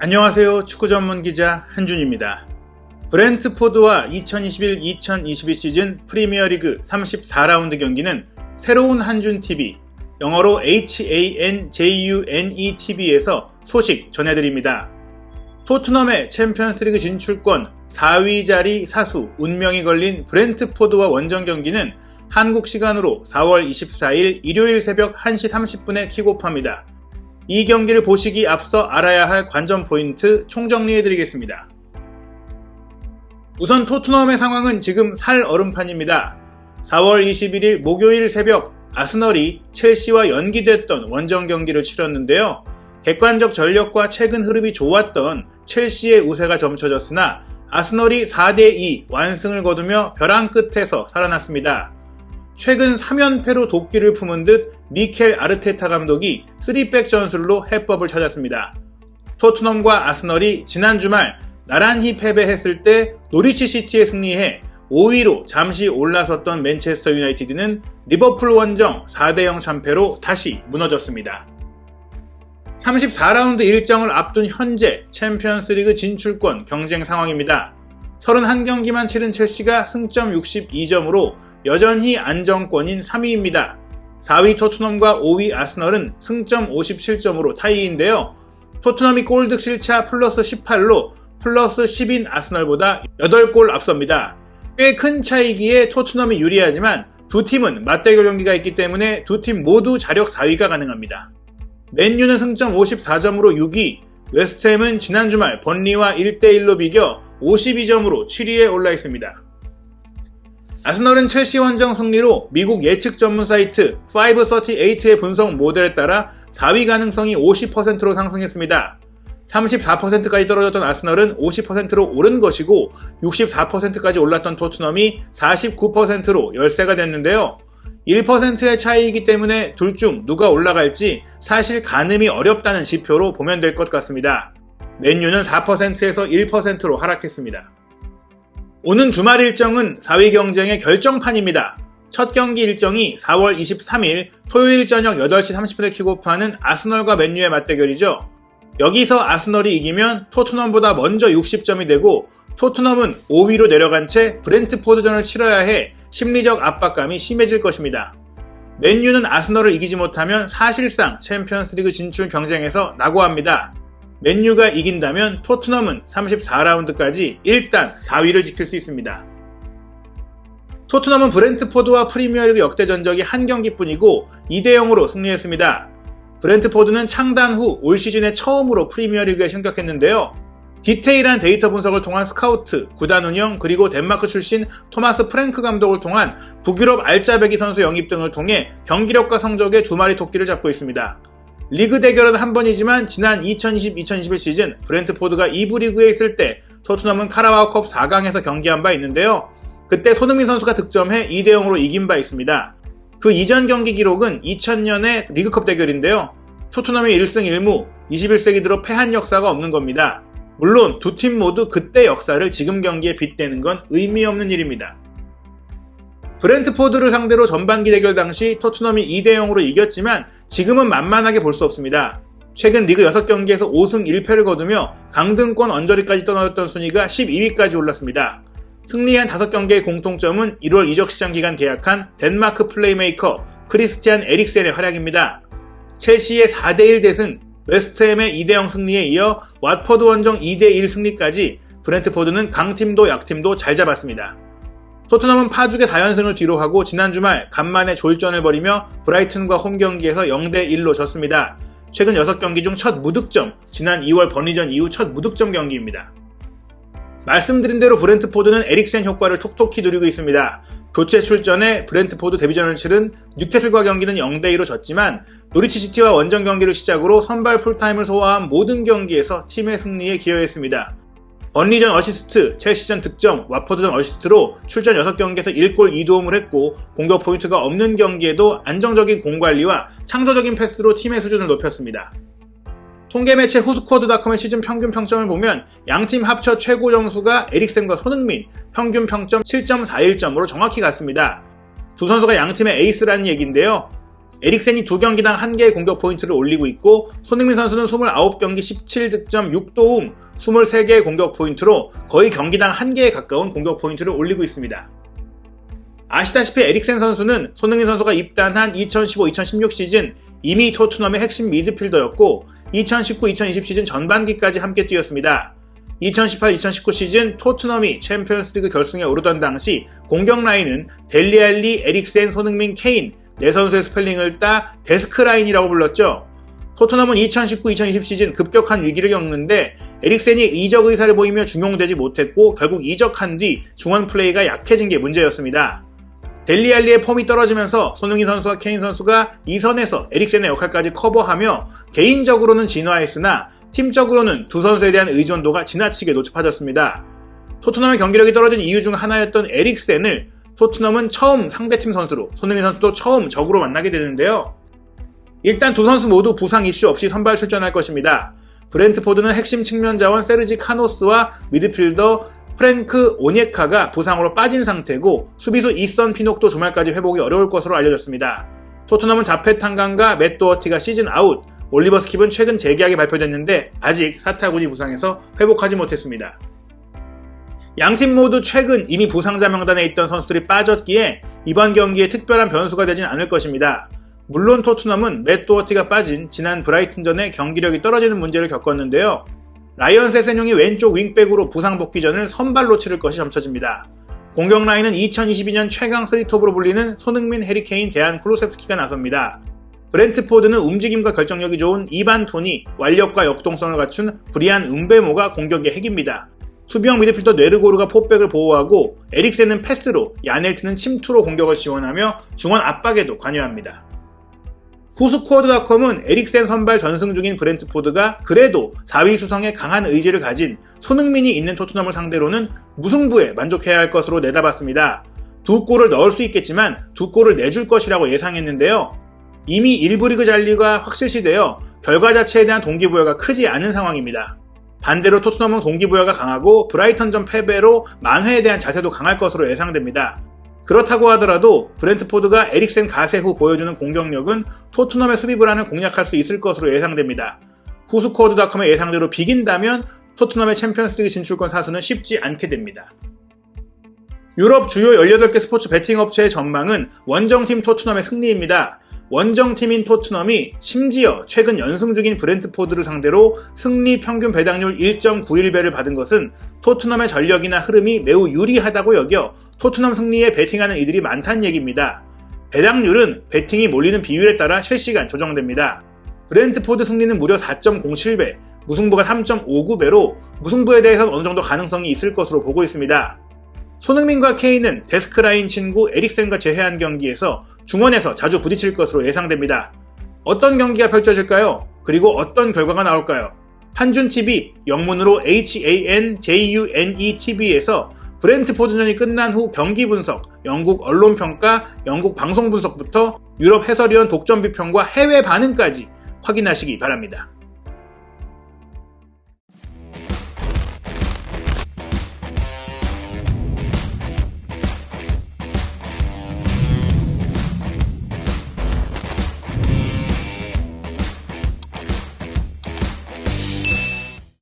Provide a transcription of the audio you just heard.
안녕하세요. 축구 전문 기자 한준입니다. 브렌트포드와 2021-2022 시즌 프리미어리그 34라운드 경기는 새로운 한준TV, 영어로 HANJUNETV에서 소식 전해드립니다. 토트넘의 챔피언스리그 진출권 4위 자리 사수 운명이 걸린 브렌트포드와 원정 경기는 한국 시간으로 4월 24일 일요일 새벽 1시 30분에 킥오프합니다. 이 경기를 보시기 앞서 알아야 할 관전 포인트 총정리해드리겠습니다. 우선 토트넘의 상황은 지금 살 얼음판입니다. 4월 21일 목요일 새벽 아스널이 첼시와 연기됐던 원정 경기를 치렀는데요. 객관적 전력과 최근 흐름이 좋았던 첼시의 우세가 점쳐졌으나 아스널이 4대2 완승을 거두며 벼랑 끝에서 살아났습니다. 최근 3연패로 도끼를 품은 듯 미켈 아르테타 감독이 3백 전술로 해법을 찾았습니다. 토트넘과 아스널이 지난 주말 나란히 패배했을 때 노리치 시티에 승리해 5위로 잠시 올라섰던 맨체스터 유나이티드는 리버풀 원정 4대0 참패로 다시 무너졌습니다. 34라운드 일정을 앞둔 현재 챔피언스리그 진출권 경쟁 상황입니다. 31경기만 치른 첼시가 승점 62점으로 여전히 안정권인 3위입니다. 4위 토트넘과 5위 아스널은 승점 57점으로 타이인데요. 토트넘이 골득실차 플러스 18로 플러스 10인 아스널보다 8골 앞섭니다. 꽤 큰 차이기에 토트넘이 유리하지만 두 팀은 맞대결 경기가 있기 때문에 두 팀 모두 자력 4위가 가능합니다. 맨유는 승점 54점으로 6위, 웨스트햄은 지난 주말 번리와 1대1로 비겨 52점으로 7위에 올라 있습니다. 아스널은 첼시 원정 승리로 미국 예측 전문 사이트 538의 분석 모델에 따라 4위 가능성이 50%로 상승했습니다. 34%까지 떨어졌던 아스널은 50%로 오른 것이고 64%까지 올랐던 토트넘이 49%로 열세가 됐는데요. 1%의 차이이기 때문에 둘 중 누가 올라갈지 사실 가늠이 어렵다는 지표로 보면 될 것 같습니다. 맨유는 4%에서 1%로 하락했습니다. 오는 주말 일정은 4위 경쟁의 결정판입니다. 첫 경기 일정이 4월 23일 토요일 저녁 8시 30분에 킥오프하는 아스널과 맨유의 맞대결이죠. 여기서 아스널이 이기면 토트넘보다 먼저 60점이 되고 토트넘은 5위로 내려간 채 브렌트포드전을 치러야 해 심리적 압박감이 심해질 것입니다. 맨유는 아스널을 이기지 못하면 사실상 챔피언스리그 진출 경쟁에서 낙오합니다. 맨유가 이긴다면 토트넘은 34라운드까지 일단 4위를 지킬 수 있습니다. 토트넘은 브렌트포드와 프리미어리그 역대 전적이 한 경기뿐이고 2대0으로 승리했습니다. 브렌트포드는 창단 후 올 시즌에 처음으로 프리미어리그에 승격했는데요. 디테일한 데이터 분석을 통한 스카우트, 구단 운영, 그리고 덴마크 출신 토마스 프랭크 감독을 통한 북유럽 알짜배기 선수 영입 등을 통해 경기력과 성적의 두 마리 토끼를 잡고 있습니다. 리그 대결은 한 번이지만 지난 2020-2021 시즌 브렌트포드가 2부 리그에 있을 때 토트넘은 카라바오컵 4강에서 경기한 바 있는데요. 그때 손흥민 선수가 득점해 2대0으로 이긴 바 있습니다. 그 이전 경기 기록은 2000년의 리그컵 대결인데요. 토트넘이 1승 1무, 21세기 들어 패한 역사가 없는 겁니다. 물론 두 팀 모두 그때 역사를 지금 경기에 빗대는 건 의미 없는 일입니다. 브렌트포드를 상대로 전반기 대결 당시 토트넘이 2대0으로 이겼지만 지금은 만만하게 볼 수 없습니다. 최근 리그 6경기에서 5승 1패를 거두며 강등권 언저리까지 떨어졌던 순위가 12위까지 올랐습니다. 승리한 5경기의 공통점은 1월 이적시장 기간 계약한 덴마크 플레이메이커 크리스티안 에릭센의 활약입니다. 첼시의 4대1 대승, 웨스트햄의 2대0 승리에 이어 왓퍼드 원정 2대1 승리까지 브렌트포드는 강팀도 약팀도 잘 잡았습니다. 토트넘은 파죽의 4연승을 뒤로 하고 지난 주말 간만에 졸전을 벌이며 브라이튼과 홈 경기에서 0대1로 졌습니다. 최근 6경기 중 첫 무득점, 지난 2월 번리전 이후 첫 무득점 경기입니다. 말씀드린 대로 브렌트포드는 에릭센 효과를 톡톡히 누리고 있습니다. 교체 출전에 브렌트포드 데뷔전을 치른 뉴캐슬과 경기는 0대2로 졌지만 노리치 시티와 원정 경기를 시작으로 선발 풀타임을 소화한 모든 경기에서 팀의 승리에 기여했습니다. 번리전 어시스트, 첼시전 득점, 와퍼드전 어시스트로 출전 6경기에서 1골 2도움을 했고 공격 포인트가 없는 경기에도 안정적인 공관리와 창조적인 패스로 팀의 수준을 높였습니다. 통계 매체 후스쿼드닷컴의 시즌 평균 평점을 보면 양팀 합쳐 최고 점수가 에릭센과 손흥민, 평균 평점 7.41점으로 정확히 같습니다. 두 선수가 양팀의 에이스라는 얘기인데요. 에릭센이 2경기당 1개의 공격 포인트를 올리고 있고 손흥민 선수는 29경기 17득점 6도움 23개의 공격 포인트로 거의 경기당 1개에 가까운 공격 포인트를 올리고 있습니다. 아시다시피 에릭센 선수는 손흥민 선수가 입단한 2015-2016 시즌 이미 토트넘의 핵심 미드필더였고 2019-2020 시즌 전반기까지 함께 뛰었습니다. 2018-2019 시즌 토트넘이 챔피언스리그 결승에 오르던 당시 공격 라인은 델리 알리, 에릭센, 손흥민, 케인 네 선수의 스펠링을 따 데스크라인이라고 불렀죠. 토트넘은 2019-2020 시즌 급격한 위기를 겪는데 에릭센이 이적 의사를 보이며 중용되지 못했고 결국 이적한 뒤 중원 플레이가 약해진 게 문제였습니다. 델리 알리의 폼이 떨어지면서 손흥민 선수와 케인 선수가 이 선에서 에릭센의 역할까지 커버하며 개인적으로는 진화했으나 팀적으로는 두 선수에 대한 의존도가 지나치게 높아졌습니다. 토트넘의 경기력이 떨어진 이유 중 하나였던 에릭센을 토트넘은 처음 상대팀 선수로, 손흥민 선수도 처음 적으로 만나게 되는데요. 일단 두 선수 모두 부상 이슈 없이 선발 출전할 것입니다. 브렌트포드는 핵심 측면 자원 세르지 카노스와 미드필더 프랭크 오녜카가 부상으로 빠진 상태고 수비수 이선 피녹도 주말까지 회복이 어려울 것으로 알려졌습니다. 토트넘은 자페 탕강과 맷 도어티가 시즌 아웃, 올리버 스킵은 최근 재계약이 발표됐는데 아직 사타구니 부상에서 회복하지 못했습니다. 양팀 모두 최근 이미 부상자 명단에 있던 선수들이 빠졌기에 이번 경기에 특별한 변수가 되진 않을 것입니다. 물론 토트넘은 맷 도어티가 빠진 지난 브라이튼전에 경기력이 떨어지는 문제를 겪었는데요. 라이언 세세뇽이 왼쪽 윙백으로 부상 복귀전을 선발로 치를 것이 점쳐집니다. 공격 라인은 2022년 최강 3톱으로 불리는 손흥민, 해리케인, 데안 쿠루셉스키가 나섭니다. 브렌트포드는 움직임과 결정력이 좋은 이반 톤이, 완력과 역동성을 갖춘 브리안 음베모가 공격의 핵입니다. 수비형 미드필더 뇌르고르가 포백을 보호하고 에릭센은 패스로, 야넬트는 침투로 공격을 지원하며 중원 압박에도 관여합니다. 후스코어드닷컴은 에릭센 선발 전승 중인 브렌트포드가 그래도 4위 수성에 강한 의지를 가진 손흥민이 있는 토트넘을 상대로는 무승부에 만족해야 할 것으로 내다봤습니다. 2골을 넣을 수 있겠지만 2골을 내줄 것이라고 예상했는데요. 이미 1부 리그 잔류가 확실시되어 결과 자체에 대한 동기부여가 크지 않은 상황입니다. 반대로 토트넘은 동기부여가 강하고 브라이턴전 패배로 만회에 대한 자세도 강할 것으로 예상됩니다. 그렇다고 하더라도 브렌트포드가 에릭센 가세 후 보여주는 공격력은 토트넘의 수비 불안을 공략할 수 있을 것으로 예상됩니다. 후스코어드닷컴의 예상대로 비긴다면 토트넘의 챔피언스리그 진출권 사수는 쉽지 않게 됩니다. 유럽 주요 18개 스포츠 베팅 업체의 전망은 원정팀 토트넘의 승리입니다. 원정팀인 토트넘이 심지어 최근 연승 중인 브렌트포드를 상대로 승리 평균 배당률 1.91배를 받은 것은 토트넘의 전력이나 흐름이 매우 유리하다고 여겨 토트넘 승리에 베팅하는 이들이 많다는 얘기입니다. 배당률은 베팅이 몰리는 비율에 따라 실시간 조정됩니다. 브렌트포드 승리는 무려 4.07배, 무승부가 3.59배로 무승부에 대해서는 어느 정도 가능성이 있을 것으로 보고 있습니다. 손흥민과 케인은 데스크라인 친구 에릭센과 재회한 경기에서 중원에서 자주 부딪힐 것으로 예상됩니다. 어떤 경기가 펼쳐질까요? 그리고 어떤 결과가 나올까요? 한준TV 영문으로 HANJUNETV에서 브렌트포드전이 끝난 후 경기 분석, 영국 언론평가, 영국 방송 분석부터 유럽 해설위원 독점 비평과 해외 반응까지 확인하시기 바랍니다.